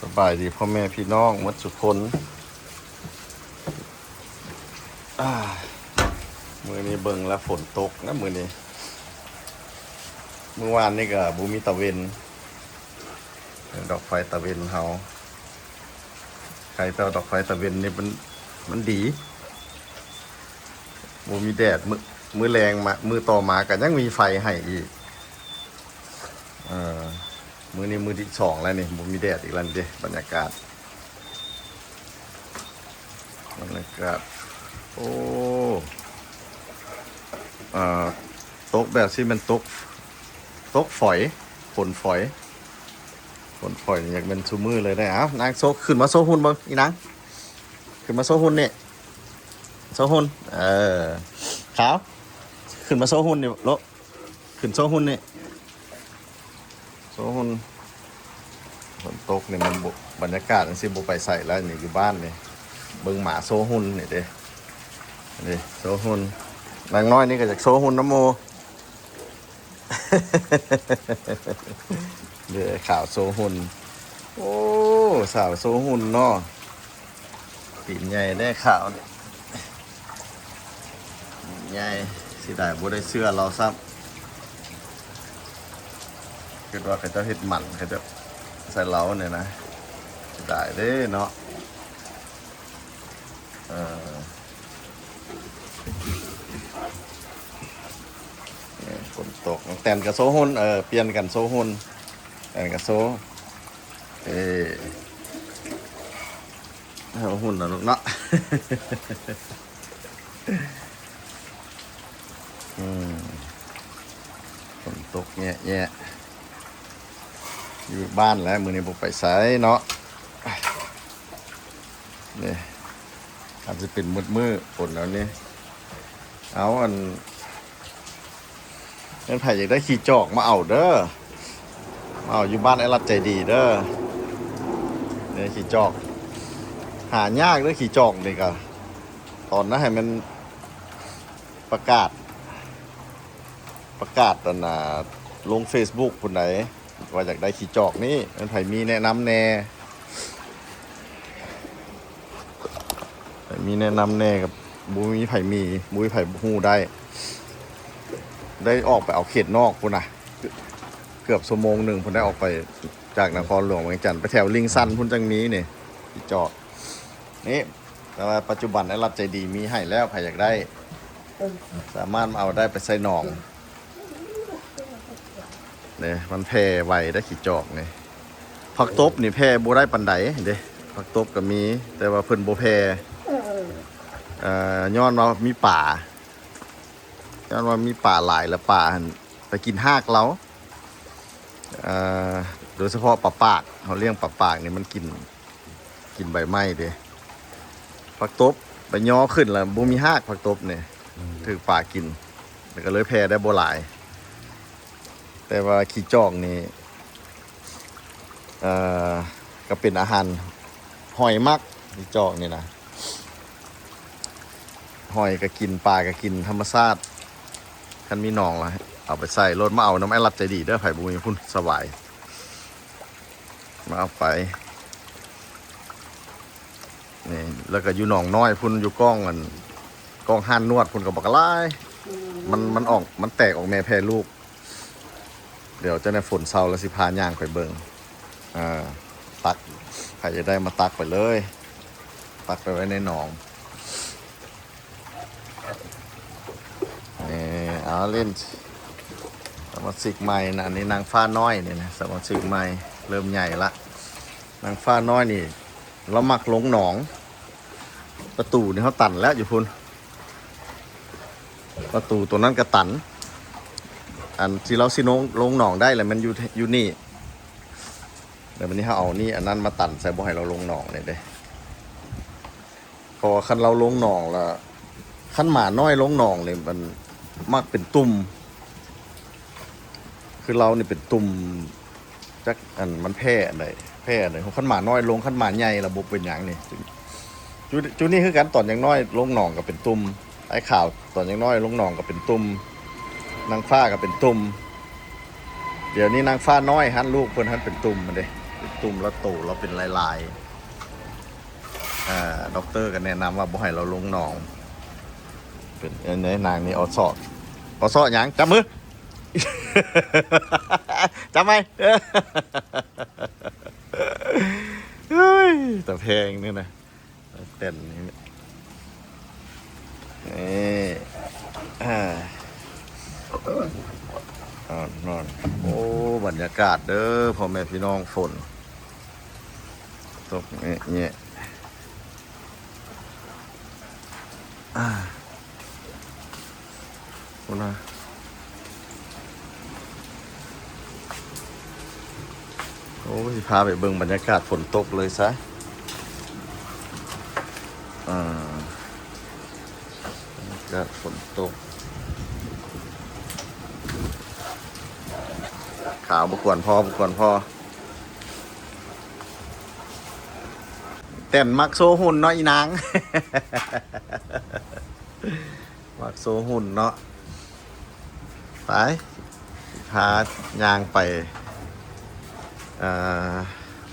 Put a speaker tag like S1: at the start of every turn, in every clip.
S1: สบายดีพ่อแม่พี่น้องหมดสุขคนมือนี้เบิ่งแล้วฝนตกนะมือนี้เมื่อวานนี่ก็บูมีตะเวนดอกไฟตะเวนเฮาใครไปเอาดอกไฟตะเวนนี่มันดีบูมีแดดมือแรงมามือต่อมากันยังมีไฟให้อีกมือนี้มือที่สองแล้วนี่บูมีแดดอีกแล้วเด้บรรยากาศโอ้ตกแบบที่มันตกฝอยฝนฝอยอยากเป็นชูมือเลยได้นางโซขึ้นมาโซหุ่นบ้างอีนางขึ้นมาโซหุ่นนี่โซหุ่นขาวขึ้นมาโซหุ่นนี่โลขึ้นโซหุ่นนี่โซหุ่นฝนตกเนี่ยมันบรรยากาศมันสิบุไปใส่แล้วนี่อยู่บ้านเลยเบิ่งหมาโซหุ่นนี่เด้นี่โซหุ่นนางน้อยนี่ก็จากโซหุ่นน้ำโมเดี๋ยวข่าวโซหุ่นโอ้สาวโซหุ่นเนาะปีนใหญ่ได้ข่าวเนี่ยใหญ่สิได้บ่ได้เสื้อเราซ้ำคิดว่าเขาจะเห็ดหมันเขาจะใส่เราเนี่ยนะสิได้เด้เนาะฝนตกแต่งกับโซหุ่นเปลี่ยนกันโซหุ่นแต่งกับโซหุ่นนะลูกเนาะฝนตกแง่อยู่บ้านแล้วมือนี้บุกไปไสเนาะนี่อาจจะเป็นมืดฝนแล้วนี่เอานั่นไผ่อยากได้ขี่จอกมาเอาเด้อมาเอาอยู่บ้านไอ้รัดใจดีเด้อเนี่ยขี่จอกหายากเด้อขี่จอกนี่ก็ตอนนั้นให้มันประกาศตอนลง Facebook คนไหนว่าอยากได้ขี่จอกนี่นั่นไผ่มีแนะนำแน่กับบุมีไผ่หูได้ออกไปเอาเขตนอกพุ่นนะเกือบชั่วโมงหนึ่งพุ่นได้ออกไปจากนครหลวงเวียงจันทร์ไปแถวลิงซันพุ่นจังนี้นี่ที่จอดนี่แต่ว่าปัจจุบันไอ้รัฐใจดีมีให้แล้วใครอยากได้สามารถเอาได้ไปใส่หนองเนี่ยมันแพร่ไวได้ขี่จอกนี่ผักตบนี่แพร่โบได้ปันไดเด้ผักตบก็มีแต่ว่าเพิ่นโบแพร่ย้อนว่ามีป่าหลายแล้วป่าไปกินหากเราโดยเฉพาะปลาปากเขาเลี้ยงปลาปากนี่มันกินใบไม้เด้ผักตบไปย่อขึ้นแล้วบ่มีหากผักตบเนี่ยถือป่ากินแล้วก็เลยแพร่ได้บ่หลายแต่ว่าขี้จอกนี่ก็เป็นอาหารหอยมักขี้จอกนี่นะหอยก็กินปลาก็กินธรรมชาติคันมีหนองละเอาไปใส่รถมาเอาน้ำไอ้รับใจดีเด้อไผ่บุญพุ่นสบายมาเอาไปนี่แล้วก็อยู่หนองน้อยพุ่นอยู่กล้องห้านนวดพุ่นก็บอกอะไรมันแตกออกแม่แพร่ลูกเดี๋ยวจะในฝนเศร้าแล้วสิพาย่างไปเบิ่งตักใครจะได้มาตักไปเลยตักไปไว้ในหนองนี่เอาเล่นสมาชิกใหม่นะนี่นางฟ้าน้อยเนี่ยนะสมาชิกใหม่เริ่มใหญ่ละนางฟ้าน้อยนี่เรามักลงหนองประตูนี่เขาตันแล้วอยู่พุ่นประตูตัวนั้นก็ตันอันที่เราสิลงหนองได้แหละมันอยู่นี่เดี๋ยววันนี้เขาเอานี่อันนั้นมาตันใส่บ่ให้เราลงหนองเลยเด้พอคันเราลงหนองละคันหมาน้อยลงหนองเลยมันมักเป็นตุ่มคือเรานี่เป็นตุ่มจักอันมันแพร่อะไรของขันหมาน้อยลงขันหมาใหญ่ระบบเป็นอย่างนี่จุนี่คือกันตอนยังน้อยลงหนองกับเป็นตุ่มไอ้ข่าวตอนยังน้อยลงหนองกับเป็นตุ่มนางฟ้ากับเป็นตุ่มเดี๋ยวนี้นางฟ้าน้อยฮันลูกเพิ่นฮันเป็นตุ่มมันเด้ ตุ่มแล้วโตแล้วเป็นลายๆด็อกเตอร์ก็แนะนำว่าบ่ให้เราลงหนองเป็นในนางนี่ออสอหยังจับมือ จับไหมเฮ้ยแต่เพลงนี่นะเต้นนี่นี่นอนโอ้บรรยากาศเด้อพ่อแม่พี่น้องฝนตกเนี่ยคุณนะโอ้ยพาไปเบิ่งบรรยากาศฝนตกเลยซะบรรยากาศฝนตกขาวบุกวนพอแต่นมักโซหุ่นเนาะอีนาง มักโซหุ่นเนาะไปพายางไป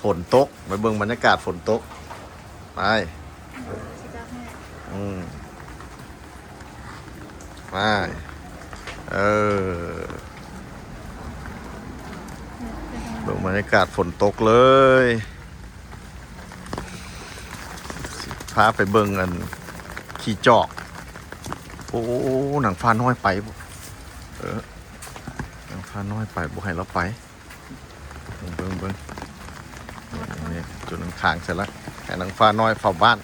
S1: ฝนตกไปเบิ่งบรรยากาศฝนตกไปไปเบิ่งบรรยากาศฝนตกเลยพาไปเบิ่งกันขี่จอกโอ้หนังฟ้าน้อยไปหนังฟ้าน้อยไปบุให้เราไปเบิ่งนี่จุดน้ำค้างเสร็จแล้วให้หนังฟ้าน้อยเฝ้าบ้าน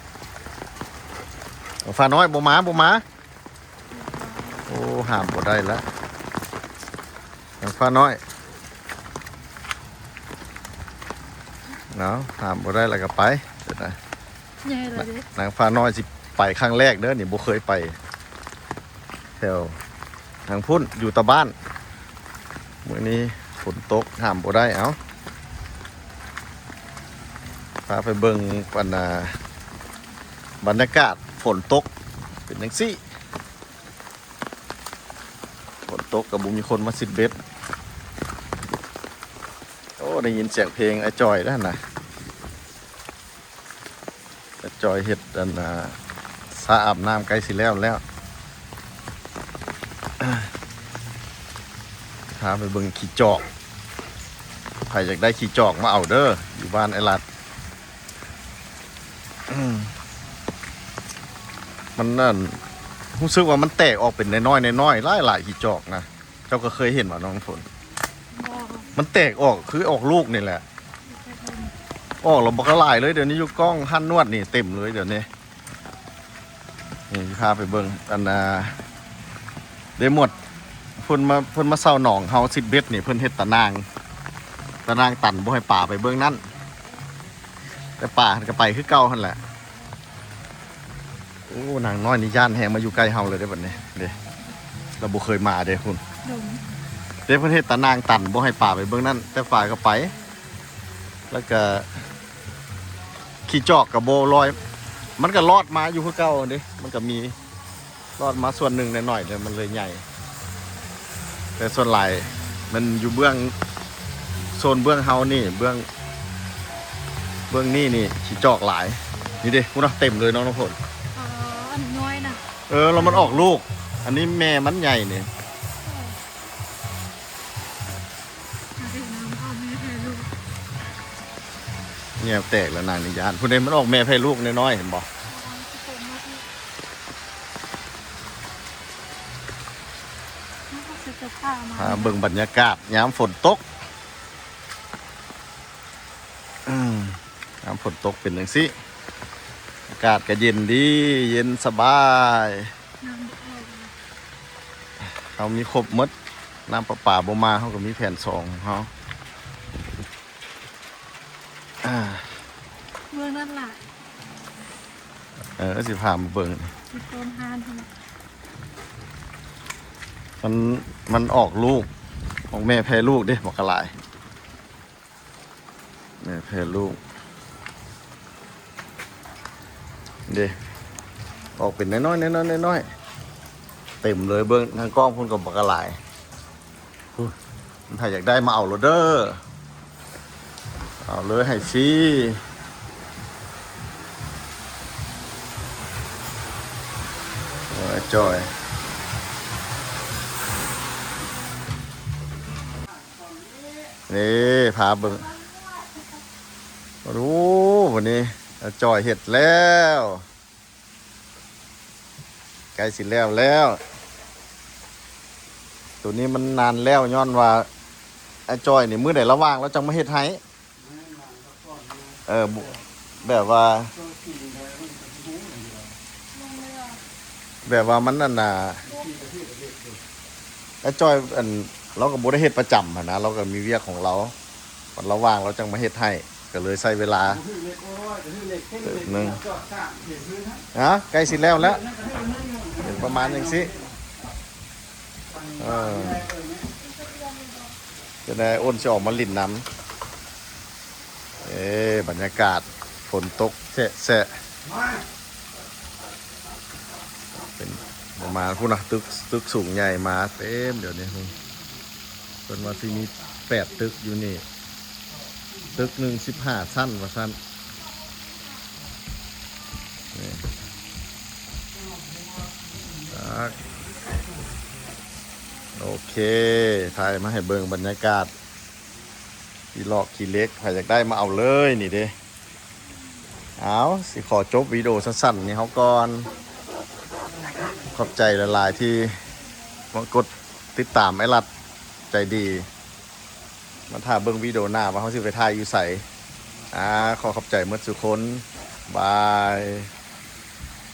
S1: หนังฟ้าน้อยบ่มาโอ้ห้ามบ่ได้แล้วหนังฟ้าน้อยเนาะห้ามบ่ได้แล้วก็ไปเดี๋ยวนะหนังฟ้าน้อยสิไปครั้งแรกเด้อนี่บ่เคยไปแถวทางพุ่นอยู่ตะบ้านมื้อนี้ฝนตกห้ามบ่ได้เอ้าพาไปเบิ่งบรรยากาศฝนตกเป็นจังซี่ฝนตกกับบุมีคนมาซิดเบ็ดโอ้ได้ยินเสียงเพลงไอ้จอยแล้วนะไอ้จอยเฮ็ดสระอาบน้ำใกล้สิแล้วพาไปเบิ่งขี่จอกใครอยากได้ขี่จอกมาเอาเด้ออยู่บ้านไอ้ลัดมันนั่นรู้สึกว่ามันแตกออกเป็นน้อยหลายขี่จอกนะเจ้าก็เคยเห็นว่าน้องฝนมันแตกออกคือออกลูกนี่แหละออกเราบอกหลายเลยเดี๋ยวนี้อยู่กล้องหั่นนวดนี่เต็มเลยเดี๋ยวนี้นี่พาไปเบิ่งได้หมดเพิ่นมาเซาหนองเฮาซิดเบ็ดนี่เพิ่นเฮ็ดตะนางตันบ่ให้ป่าไปเบื้องนั้นแต่ป่าก็ไปคือเก่าหั่นแหละโอ้นางน้อยนี่ย่านแหงมาอยู่ใกล้เฮาเลยได้บัดนี้เด้เราบ่เคยมาเด้คุณเด้เพิ่นเฮ็ดตะนางตันบ่ให้ป่าไปเบื้องนั้นแต่ป่าก็ไปแล้วก็ขี่จอกกับโบลอยมันก็รอดมาอยู่คือเก่าเด้มันก็มีรอดมาส่วนหนึ่งหน่อยๆเดี๋ยวมันเลยใหญ่แต่ส่วนหลายมันอยู่เบื้องโซนเบื้องเฮานี่เบื้องนี่ขี่จอกหลายนี่ดิคุณน่ะเต็มเลยน้องฝน
S2: อันน้อยนะ
S1: แล้วมันออกลูกอันนี้แม่มันใหญ่เนี่ยแง่แตกแล้วนางนิยานผู้ใดมันออกแม่แพ้ลูกน้อยๆเห็นบอกเบิ่งบรรยากาศยามฝนตกยามฝนตกเป็นอย่างสิอากาศก็เย็นดีเย็นสบายเขามีครบหมดน้ำประปาบ่มาเขาก็มีแผ่นสองเขา
S2: เมืองนั่นแหละ
S1: สิพามาเบิ่ง
S2: ต้นฮาน
S1: มันออกลูกของแม่แพ้ลูกเด้บอกกระลายแม่แพ้ลูกเด้ออกเป็นน้อยเต็มเลยเบิ้งทางกล้องพุ่นกับบอกกระลายถ้าอยากได้มาเอาโรเดอร์ เอาเลยให้ฟรีโอ้ยจอยนี่พาเบิ่งโอ้วันนี้อาจอยเห็ดแล้วใกล้สิแล้วตัวนี้มันนานแล้วย้อนว่าไอ้จอยนี่มื้อใดระว่างแล้วจังมาเฮ็ดให้บุแบบว่า แบบว่ามันนั่นน่ะไอ้จอยอันเราก็บ่ได้เฮ็ดประจำหั้นนะเราก็มีเวียกของเราวันระว่างเราจังมาเฮ็ดให้ก็เลยใช้เวลาหนึ่งใกล้สิแล้วเป็นประมาณอย่างสิจะได้อ้นจะออกมาลิ่นน้ำบรรยากาศฝนตกแสะเป็นประมาณพูดนะตึกสูงใหญ่มาเต็มเดี๋ยวนี้เป็นว่าที่นี้8 ตึกอยู่นี่ตึกหนึ่ง15 ชั้นว่าชั้นนี่โอเคถ่ายมาให้เบิ่งบรรยากาศขี่ลอกขี่เล็กใครอยากได้มาเอาเลยนี่เด้เอาสิขอจบวิดีโอสั้นๆนี่เขาก่อนขอบใจหลายๆที่มากดติดตามไอ้รัดใจดีมาถ่ายเบิ่งวิดีโอหน้าว่าเขาสิไปถ่ายอยู่ใสขอขอบใจเมื่อสุคนบาย